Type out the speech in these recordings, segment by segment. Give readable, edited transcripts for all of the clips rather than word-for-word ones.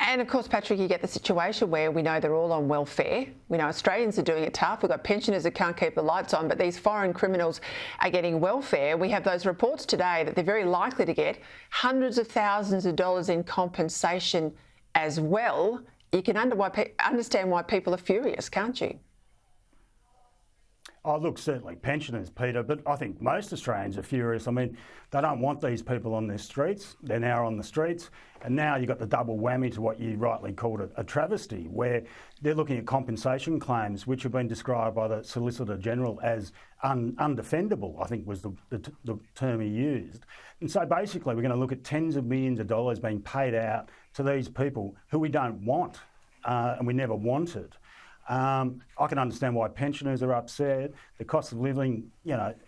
And of course, Patrick, you get the situation where we know they're all on welfare. We know Australians are doing it tough. We've got pensioners that can't keep the lights on, but these foreign criminals are getting welfare. We have those reports today that they're very likely to get hundreds of thousands of dollars in compensation as well. You can understand why people are furious, can't you? Oh, look, certainly pensioners, Peter, but I think most Australians are furious. I mean, they don't want these people on the streets. They're now on the streets. And now you've got the double whammy to what you rightly called a travesty, where they're looking at compensation claims, which have been described by the Solicitor General as undefendable, I think was the term he used. And so basically we're going to look at tens of millions of dollars being paid out to these people who we don't want and we never wanted. I can understand why pensioners are upset. The cost of living,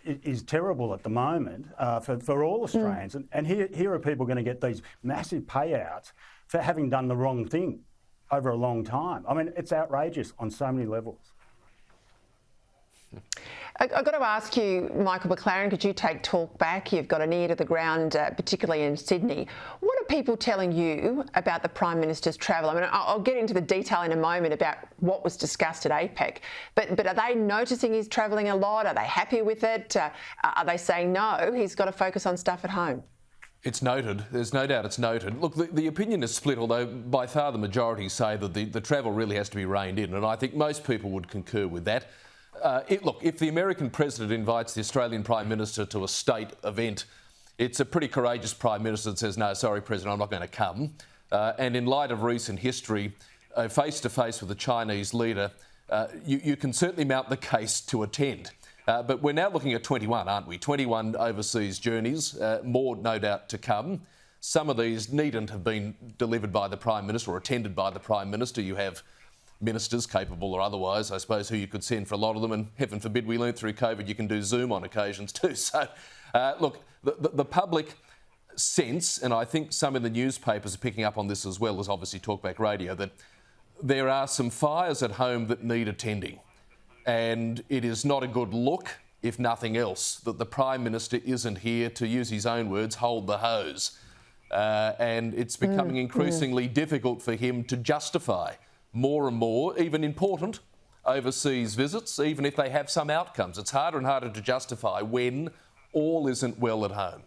is terrible at the moment for all Australians. And here are people going to get these massive payouts for having done the wrong thing over a long time. I mean, it's outrageous on so many levels. I've got to ask you, Michael McLaren, could you take talk back? You've got an ear to the ground, particularly in Sydney. What are people telling you about the Prime Minister's travel? I mean, I'll get into the detail in a moment about what was discussed at APEC, but are they noticing he's travelling a lot? Are they happy with it? Are they saying, no, he's got to focus on stuff at home? It's noted. There's no doubt it's noted. Look, the opinion is split, although by far the majority say that the travel really has to be reined in, and I think most people would concur with that. Look, if the American president invites the Australian Prime Minister to a state event, it's a pretty courageous Prime Minister that says, no, sorry, President, I'm not going to come. And in light of recent history, face-to-face with a Chinese leader, you can certainly mount the case to attend. But we're now looking at 21, aren't we? 21 overseas journeys, more no doubt to come. Some of these needn't have been delivered by the Prime Minister or attended by the Prime Minister. You have ministers, capable or otherwise, I suppose, who you could send for a lot of them, and heaven forbid we learned through COVID you can do Zoom on occasions too. So, look, the public sense, and I think some in the newspapers are picking up on this as well as obviously Talkback Radio, that there are some fires at home that need attending. And it is not a good look, if nothing else, that the Prime Minister isn't here, to use his own words, hold the hose. And it's becoming increasingly difficult for him to justify more and more, even important, overseas visits, even if they have some outcomes. It's harder and harder to justify when all isn't well at home.